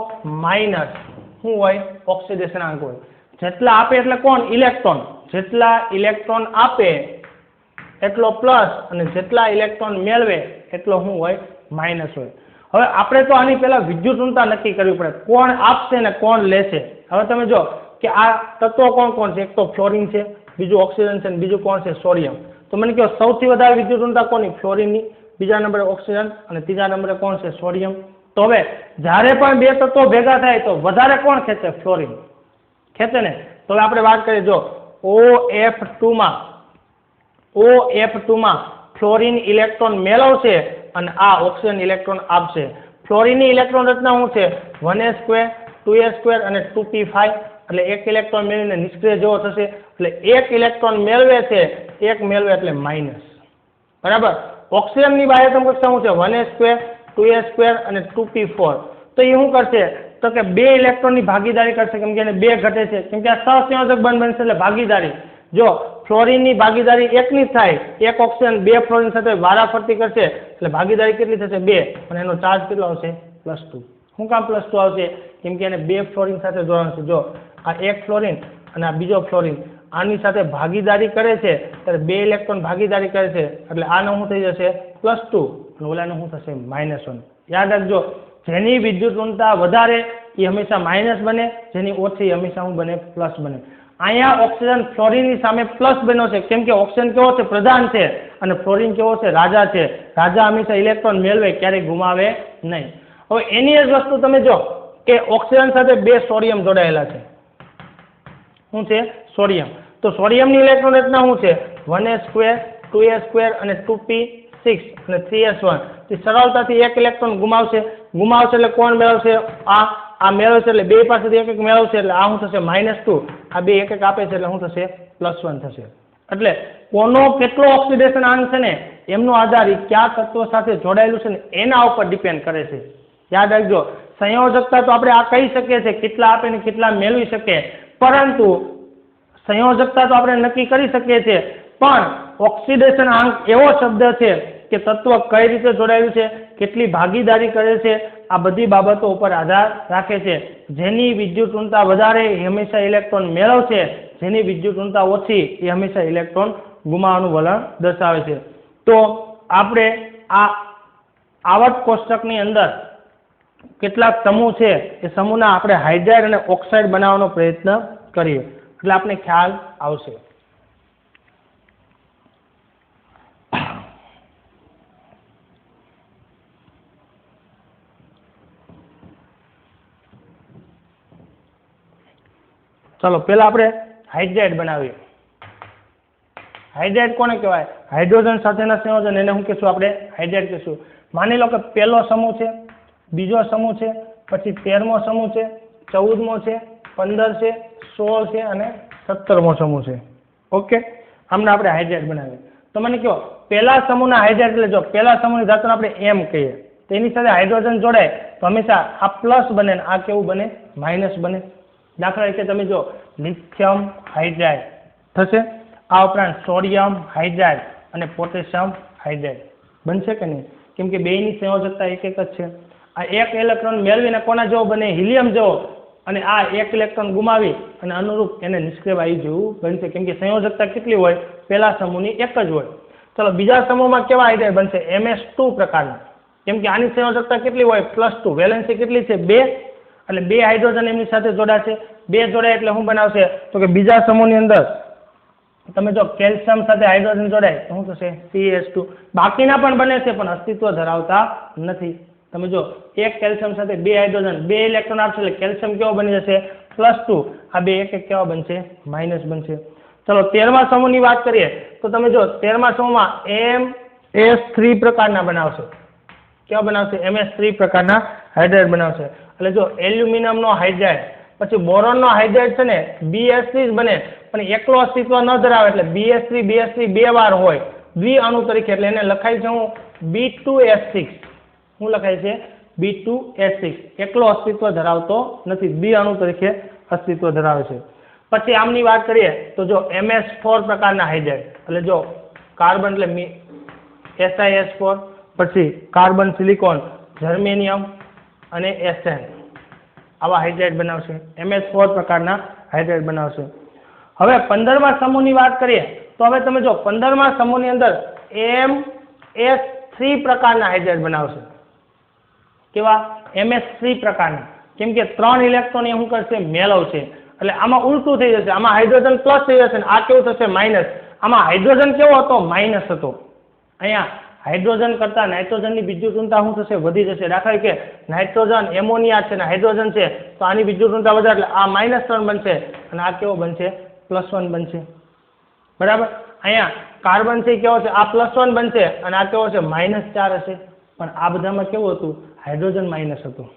Speaker 1: માઇનસ શું હોય, ઓક્સિડેશન આંક હોય. જેટલા આપે એટલે કોણ, ઇલેક્ટ્રોન, જેટલા ઇલેક્ટ્રોન આપે એટલો પ્લસ અને જેટલા ઇલેક્ટ્રોન મેળવે એટલો શું હોય, માઇનસ હોય. હવે આપણે તો આની પહેલા વિદ્યુત ઋણતા નક્કી કરવી પડે, કોણ આપશે ને કોણ લેશે. હવે તમે જો કે આ તત્વો કોણ કોણ છે, એક તો ફ્લોરિન છે, બીજું ઓક્સિજન છે, બીજું કોણ છે, સોડિયમ. તો મને કહો સૌથી વધારે વિદ્યુત ઋણતા કોની, ફ્લોરિનની, બીજા નંબરે ઓક્સિજન અને ત્રીજા નંબરે કોણ છે, સોડિયમ. તો હવે જ્યારે પણ બે તત્વો ભેગા થાય તો વધારે કોણ ખેંચે, ફ્લોરિન ખેંચે ને. તો હવે આપણે વાત કરીએ, જો OF2 માં ફ્લોરિન ઇલેક્ટ્રોન મેળવશે અને આ ઓક્સિજન ઇલેક્ટ્રોન આપશે. ફ્લોરિનની ઇલેક્ટ્રોન રચના શું છે, 1s2 2s2 અને 2p5, એટલે એક ઇલેક્ટ્રોન મેળવીને નિષ્ક્રિય જેવો થશે, એટલે એક ઇલેક્ટ્રોન મેળવે છે, એક મેળવે એટલે માઇનસ, બરાબર. ઓક્સિજનની બાહ્યતમ કક્ષા શું છે, 1s2 2s2 અને 2p4. તો એ શું કરશે, તો કે બે ઇલેક્ટ્રોનની ભાગીદારી કરશે, કેમ કે એને બે ઘટે છે, કેમ કે આ સહસંયોજક બંધ બનશે એટલે ભાગીદારી. જો ફ્લોરિનની ભાગીદારી એકની થાય, એક ઓક્સિજન બે ફ્લોરિન સાથે વારાફરતી કરશે એટલે ભાગીદારી કેટલી થશે, 2, અને એનો ચાર્જ કેટલો આવશે, +2. શું કામ +2 આવશે, કેમ કે એને બે ફ્લોરિન સાથે જોડાણ છે. જો આ એક ફ્લોરિન અને આ બીજો ફ્લોરિન આની સાથે ભાગીદારી કરે છે, ત્યારે બે ઇલેક્ટ્રોન ભાગીદારી કરે છે, એટલે આનો શું થઈ જશે, +2, અને ઓલાનો શું થશે, -1. યાદ રાખજો, જેની વિદ્યુત ઋણતા વધારે એ હંમેશા માઇનસ બને, જેની ઓછી હંમેશા શું બને, પ્લસ બને. અહીંયા ઓક્સિજન ફ્લોરિનની સામે પ્લસ બન્યો છે, કેમ કે ઓક્સિજન કેવો છે, પ્રધાન છે, અને ફ્લોરિન કેવો છે, રાજા છે. રાજા હંમેશા ઇલેક્ટ્રોન મેળવે, ક્યારેય ગુમાવે નહીં. હવે એની જ વસ્તુ તમે જો કે ઓક્સિજન સાથે બે સોડિયમ જોડાયેલા છે, શું છે, સોડિયમ. તો સોડિયમની ઇલેક્ટ્રોન રચના શું છે, 1s2 2s2 અને 2p6 અને 3s1. તે સરળતાથી એક ઇલેક્ટ્રોન ગુમાવશે એટલે કોણ મેળવશે, આ મેળવશે, એટલે બે પાસેથી એક મેળવશે, એટલે આ શું થશે, -2. આ બે એક આપે છે એટલે શું થશે, +1 થશે. એટલે કોનો કેટલો ઓક્સિડેશન આંક છે ને એમનો આધાર કયા તત્વ સાથે જોડાયેલું છે ને એના ઉપર ડિપેન્ડ કરે છે. યાદ રાખજો, સંયોજકતા તો આપણે આ કહી શકીએ છીએ, કેટલા આપે ને કેટલા મેળવી શકે, પરંતુ સંયોજકતા તો આપણે નક્કી કરી શકીએ છીએ, પણ ઓક્સિડેશન આંક એવો શબ્દ છે કે તત્વ કઈ રીતે જોડાયેલું છે, કેટલી ભાગીદારી કરે છે, આ બધી બાબતો ઉપર આધાર રાખે છે. જેની વિદ્યુત ઋણતા વધારે એ હંમેશા ઇલેક્ટ્રોન મેળવશે, જેની વિદ્યુત ઋણતા ઓછી એ હંમેશા ઇલેક્ટ્રોન ગુમાવવાનું વલણ દર્શાવે છે. તો આપણે આ આવર્ત કોષ્ટકની અંદર કેટલાક સમૂહ છે એ સમૂહના આપણે હાઇડ્રાઇડ અને ઓક્સાઇડ બનાવવાનો પ્રયત્ન કરીએ, એટલે આપણે ખ્યાલ આવશે. ચલો પહેલા આપણે હાઇડ્રાઇડ બનાવીએ. હાઇડ્રાઇડ કોને કહેવાય, હાઇડ્રોજન સાથેના સંયોજન, એને શું કહેશું, આપણે હાઇડ્રાઇડ કહેશું. માની લો કે પહેલો સમૂહ છે, બીજો સમૂહ છે, પછી 13મો સમૂહ છે, 14મો છે, 15 છે, 16 છે અને 17મો સમૂહ છે. ઓકે, આમને આપણે હાઇડ્રાઇડ બનાવીએ. તો મને કહો પહેલા સમૂહના હાઇડ્રાઇડ, એટલે જો પહેલા સમૂહની ધાતુને આપણે M કહીએ, તેની સાથે હાઇડ્રોજન જોડાય તો હંમેશા આ પ્લસ બને ને આ કેવું બને, માઇનસ બને. દાખલા તરીકે તમે જો લિથિયમ હાઇડ્રાઇડ થશે, આ ઉપરાંત સોડિયમ હાઇડ્રાઇડ અને પોટેશિયમ હાઇડ્રાઇડ બનશે કે નહીં, કેમ કે બેયની સંયોજકતા એક જ છે. આ એક ઇલેક્ટ્રોન મેળવીને કોના જેવો બને, હિલિયમ જેવો, અને આ એક ઇલેક્ટ્રોન ગુમાવી અને અનુરૂપ એને નિષ્ક્રિય વાયુ જેવું બનશે, કેમ કે સંયોજકતા કેટલી હોય, પહેલા સમૂહની એક જ હોય. ચલો બીજા સમૂહમાં કેવા હાઇડ્રાઇડ બનશે, MS2 પ્રકારના, કેમ કે આની સંયોજકતા કેટલી હોય, +2, વેલેન્સી કેટલી છે, 2, એટલે બે હાઇડ્રોજન એમની સાથે જોડાશે. બે જોડાય એટલે શું બનાવશે, તો કે બીજા સમૂહની અંદર તમે જો કેલ્શિયમ સાથે હાઇડ્રોજન જોડાય તો શું થશે, CH2. બાકીના પણ બને છે પણ અસ્તિત્વ ધરાવતા નથી. તમે જો એક કેલ્શિયમ સાથે બે હાઇડ્રોજન, બે ઇલેક્ટ્રોન આપશે એટલે કેલ્શિયમ કેવો બની જશે, +2. આ બે એક એક કેવા બનશે, માઇનસ બનશે. ચલો 13મા સમૂહની વાત કરીએ તો તમે જો 13મા સમૂહમાં MS3 પ્રકારના બનાવશે. કેવા બનાવશે? MS3 પ્રકારના હાઇડ્રાઇડ બનાવશે. એટલે જો એલ્યુમિનિયમનો હાઇડ્રાઇડ પછી બોરોનનો હાઇડ્રાઇડ છે ને BS3 જ બને પણ એકલો અસ્તિત્વ ન ધરાવે એટલે BS3 બે વાર હોય દ્વિઅણુ તરીકે એટલે એને લખાય છે હું B2S6. શું લખાય છે? B2S6. એકલો અસ્તિત્વ ધરાવતો નથી, દ્વિઅણુ તરીકે અસ્તિત્વ ધરાવે છે. પછી આમની વાત કરીએ તો જો MS4 પ્રકારના હાઇડ્રાઇડ એટલે જો કાર્બન એટલે SiS4 પછી કાર્બન સિલિકોન જર્મેનિયમ અને SN આવા હાઇડ્રાઇડ બનાવશે. MS4 પ્રકારના હાઇડ્રાઇડ બનાવશે. હવે 15મા સમૂહની વાત કરીએ તો હવે તમે જો 15મા સમૂહની અંદર MS3 પ્રકારના હાઇડ્રાઇડ બનાવશે. કેવા? MS3 પ્રકારના. કેમ કે 3 ઇલેક્ટ્રોન એ શું કરશે? મેળવશે. એટલે આમાં ઉલટું થઈ જશે. આમાં હાઇડ્રોજન પ્લસ થઈ જશે ને આ કેવું થશે? માઇનસ. આમાં હાઇડ્રોજન કેવો હતો? માઇનસ હતો. અહીંયા હાઇડ્રોજન કરતા નાઇટ્રોજનની વિદ્યુત ઋણતા શું થશે? વધી જશે. દાખલા કે નાઇટ્રોજન એમોનિયા છે ને હાઇડ્રોજન છે તો આની વિદ્યુત ઋણતા વધારે એટલે આ -3 બનશે અને આ કેવો બનશે? +1 બનશે. બરાબર. અહીંયા કાર્બન છે કેવો છે? આ +1 બનશે અને આ કેવો છે? -4 હશે. પણ આ બધામાં કેવું હતું? હાઇડ્રોજન માઇનસ હતું.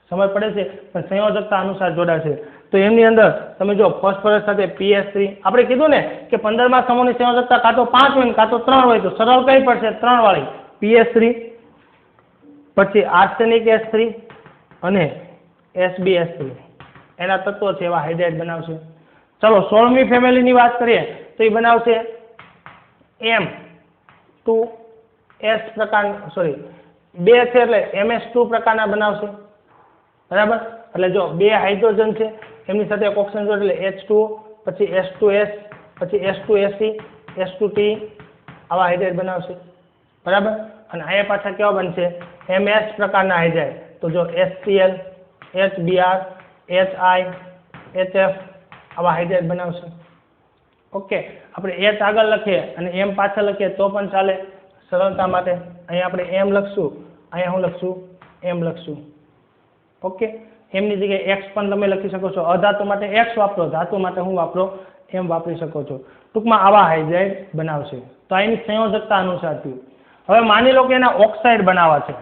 Speaker 1: સમજ પડે છે? પણ સંયોજકતા અનુસાર જોડાશે. તો એમની અંદર તમે જો ફોસ્ફરસ સાથે PS3 આપણે કીધું ને કે 15મા સમૂહની સંયોજકતા કાં તો 5 હોય કાં તો 3 હોય તો સરળ કઈ પડશે? 3 વાળી PS3 પછી આર્સેનિક S3 અને SbS3 એના તત્વો છે એવા હાઇડ્રાઇડ બનાવશે. ચલો 16મી ફેમિલીની વાત કરીએ તો એ બનાવશે M2S પ્રકાર સોરી 2 છે એટલે MS2 પ્રકારના બનાવશે. બરાબર. એટલે જો 2 હાઇડ્રોજન છે એમની સાથે એક ઓક્સિજન જોડે એટલે H2O પછી S2S પછી S2Se S2T આવા હાઇડ્રાઇડ બનાવશે. બરાબર. અને અહીંયા પાછા કેવા બનશે? MS પ્રકારના હાઇડ્રાઇડ. તો જો HCl HBr HI HF આવા હાઇડ્રાઇડ બનાવશે. ઓકે. આપણે H આગળ લખીએ અને M પાછળ લખીએ તો પણ ચાલે સરળતા માટે. અહીંયા આપણે M લખશું, અહીંયા હું લખશું M લખશું. ઓકે. એમની જગ્યાએ X પણ તમે લખી શકો છો. અધાતુ માટે X વાપરો, ધાતુ માટે હું વાપરો M વાપરી શકો છો. ટૂંકમાં આવા હાઇડ્રાઇડ બનાવશે. તો એની સંયોજકતા અનુસાર થયું. હવે માની લો કે એના ઓક્સાઇડ બનાવવા છે.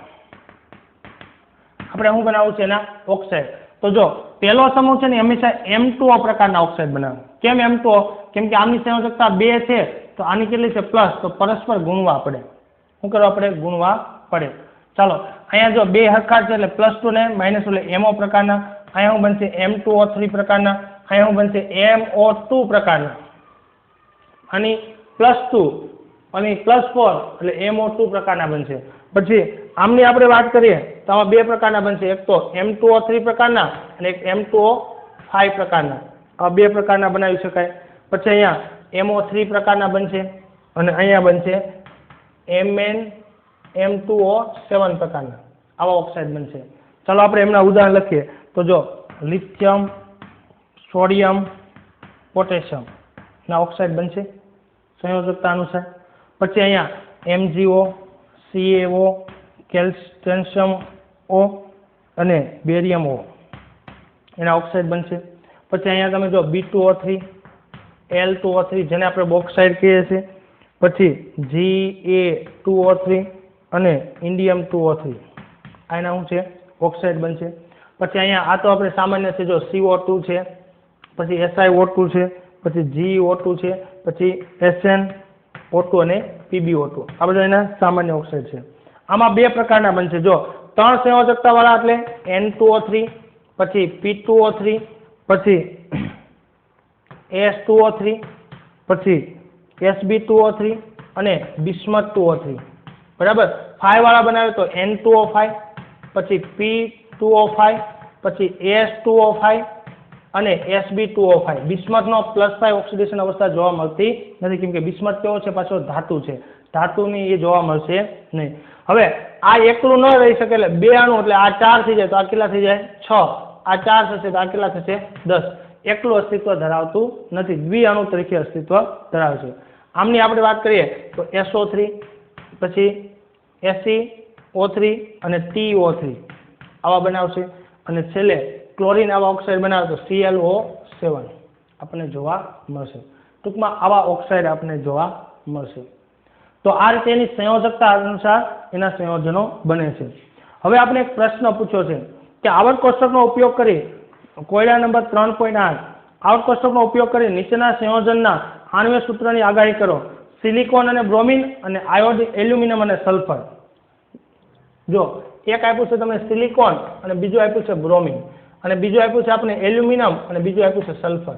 Speaker 1: આપણે શું બનાવવું છે? એના ઓક્સાઇડ. તો જો પહેલો સમૂહ છે ને હંમેશા M2O પ્રકારના ઓક્સાઇડ બનાવે. કેમ M2O? કેમ કે આમની સંયોજકતા 2 છે તો આની કેટલી છે? પ્લસ. તો પરસ્પર ગુણવા પડે. શું કરવા પડે? ગુણવા પડે. ચાલો અહીંયા જો 2 હરખા છે એટલે +2 ને -2 એટલે MO પ્રકારના. અહીંયા શું બનશે? M2O3 પ્રકારના. અહીંયા શું બનશે? MO2 પ્રકારના. આની +2 અને +4 એટલે MO2 પ્રકારના બનશે. પછી આમની આપણે વાત કરીએ તો આમાં 2 પ્રકારના બનશે. એક તો M2O3 પ્રકારના અને એક M2O5 પ્રકારના. આ 2 પ્રકારના બનાવી શકાય. પછી અહીંયા MO3 પ્રકારના બનશે અને અહીંયા બનશે M2O7 પ્રકારના. આવા ઓક્સાઇડ બનશે. ચાલો આપણે એમના ઉદાહરણ લખીએ. તો જો લિથિયમ સોડિયમ પોટેશિયમ ના ઓક્સાઇડ બનશે સંયોજકતા અનુસાર. પછી અહીંયા MgO CaO કેલ્શિયમ O અને બેરિયમ O એના ઓક્સાઇડ બનશે. પછી અહીંયા તમે જો B2O3 L2O3 જેને આપણે બોક્સાઇડ કહીએ છીએ. પછી Ga2O3 અને ઇન્ડિયમ 2O3 આના શું છે? ઓક્સાઇડ બનશે. પછી અહીંયા આ તો આપણે સામાન્ય છે જો CO2 છે પછી SiO2 છે પછી GO2 છે પછી SnO2 અને PbO2 આ બધા એના સામાન્ય ઓક્સાઇડ છે. આમાં 2 પ્રકારના બનશે. જો 3 સંયોજકતા વાળા એટલે N2O3 પછી P2O3 પછી S2O3 પછી Sb2O3 અને બિસ્મથ 2O3. બરાબર. 5 વાળા બનાવે તો N2O5 પછી P2O5 પછી S2O5 અને Sb2O5. બિસ્મથનો +5 ઓક્સિડેશન અવસ્થા જોવા મળતી નથી કેમ કે બિસ્મથ કેવો છે? પાછો ધાતુ છે. ધાતુની એ જોવા મળશે નહીં. હવે આ એકલું ન રહી શકે એટલે 2 અણુ એટલે આ 4 થઈ જાય તો આ કેટલા થઈ જાય? 6. આ 4 થશે તો આ કેટલા થશે? 10. એકલું અસ્તિત્વ ધરાવતું નથી, દ્વિઅણુ તરીકે અસ્તિત્વ ધરાવે છે. આમની આપણે વાત કરીએ તો SO3 પછી SeO3 અને TO3 આવા બનાવશે અને છેલ્લે ક્લોરીન આવા ઓક્સાઇડ બનાવે તો ClO7 આપણને જોવા મળશે. ટૂંકમાં આવા ઓક્સાઇડ આપણને જોવા મળશે. તો આ રીતે એની સંયોજકતા અનુસાર એના સંયોજનો બને છે. હવે આપણે એક પ્રશ્ન પૂછ્યો છે કે આવર્ત કોષ્ટકનો ઉપયોગ કરી કોયડા નંબર 3.8 આવર્ત કોષ્ટકનો ઉપયોગ કરી નીચેના સંયોજનના આણ્વિક સૂત્રની આગાહી કરો. સિલિકોન અને બ્રોમિન અને આયોડિન એલ્યુમિનિયમ અને સલ્ફર. જો એક આપ્યું છે તમને સિલિકોન અને બીજું આપ્યું છે બ્રોમિન અને બીજું આપ્યું છે આપણે એલ્યુમિનિયમ અને બીજું આપ્યું છે સલ્ફર.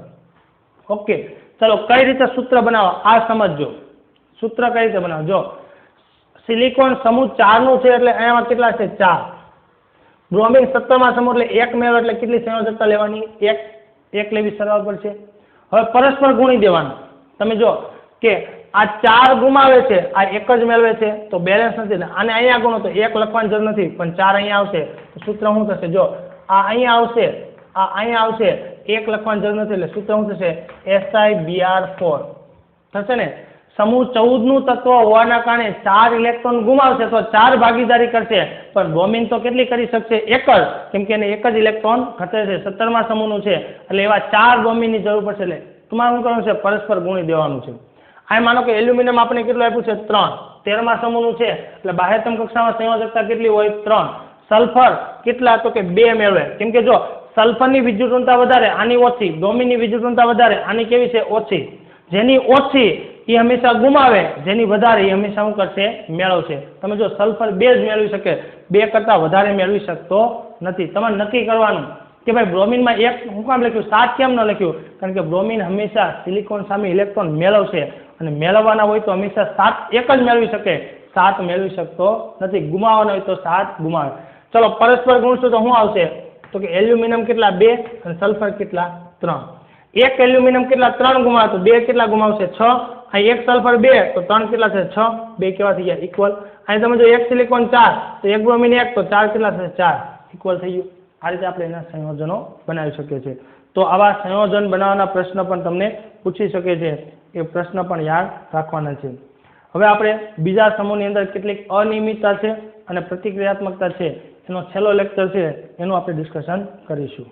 Speaker 1: ઓકે, ચલો કઈ રીતે સૂત્ર બનાવો આ સમજજો. સૂત્ર કઈ રીતે બનાવો? જો સિલિકોન સમૂહ 4 નું છે એટલે અહીંયા કેટલા છે? 4. બ્રોમિન 17માં સમૂહ એટલે 1 મેળવો એટલે કેટલી સંયોજકતા લેવાની? 1 લેવી સરળ પડશે. હવે પરસ્પર ગુણી દેવાનું. તમે જો કે આ 4 ગુમાવે છે, આ 1 જ મેળવે છે તો બેલેન્સ નથી. આને અહીંયા ગુણો તો 1 લખવાની જરૂર નથી, પણ 4 અહીંયા આવશે તો સૂત્ર શું થશે? જો આ અહીંયા આવશે, આ અહીંયા આવશે, 1 લખવાની જરૂર નથી એટલે સૂત્ર શું થશે? SiBr4 થશે ને. સમૂહ 14 નું તત્વ હોવાના કારણે 4 ઇલેક્ટ્રોન ગુમાવશે તો 4 ભાગીદારી કરશે, પણ બ્રોમિન તો કેટલી કરી શકશે? 1 જ, કેમ કે એને 1 જ ઇલેક્ટ્રોન ઘટે છે. 17મા સમૂહનું છે એટલે એવા 4 બ્રોમિનની જરૂર પડશે. એટલે તમારે શું કરવાનું છે? પરસ્પર ગુણી દેવાનું છે. આ માનો કે એલ્યુમિનિયમ આપણે કેટલું આપ્યું છે? 3. 13મા સમૂહનું છે એટલે બાહ્યતમ કક્ષામાં સંયોજકતા કેટલી હોય? 3. સલ્ફર કેટલા? તો કે 2 મેળવે. કેમ કે જો સલ્ફરની વિદ્યુત ઋણતા વધારે, આની ઓછી. બ્રોમિનની વિદ્યુત ઋણતા વધારે, આની કેવી છે? ઓછી. જેની ઓછી એ હંમેશા ગુમાવે, જેની વધારે એ હંમેશા શું કરશે? મેળવશે. તમે જો સલ્ફર 2 જ મેળવી શકે, 2 કરતાં વધારે મેળવી શકતો નથી. તમારે નક્કી કરવાનું કે ભાઈ બ્રોમિનમાં 1 હું કામ લખ્યું, 7 કેમ ન લખ્યું? કારણ કે બ્રોમિન હંમેશા સિલિકોન સામે ઇલેક્ટ્રોન મેળવશે અને મેળવવાના હોય તો હંમેશા 7 1 જ મેળવી શકે, 7 મેળવી શકતો નથી. ગુમાવવાના હોય તો 7 ગુમાવે. ચલો પરસ્પર ગુણશું તો શું આવશે? તો કે એલ્યુમિનિયમ કેટલા? 2 અને સલ્ફર કેટલા? 3. 1 એલ્યુમિનિયમ કેટલા? 3 ગુમાવે તો 2 કેટલા ગુમાવશે? 6. અહીં 1 સલ્ફર 2 તો 3 કેટલા છે? 6. 2 કેવા થઈ ગયા? ઇક્વલ. અહીં તમે જો 1 સિલિકોન 4 તો 1 બ્રોમિન 1 તો 4 કેટલા છે? 4 ઇક્વલ થઈ ગયું. આ રીતે આપણે એના સંયોજનો બનાવી શકીએ છીએ. તો આવા સંયોજન બનાવવાના પ્રશ્ન પણ તમને પૂછી શકે છે, એ પ્રશ્ન પણ યાદ રાખવાના છે. હવે આપણે બીજા સમૂહની અંદર કેટલીક અનિયમિતતા છે અને પ્રતિક્રિયાત્મકતા છે એનો છેલ્લો લેક્ચર છે એનું આપણે ડિસ્કશન કરીશું.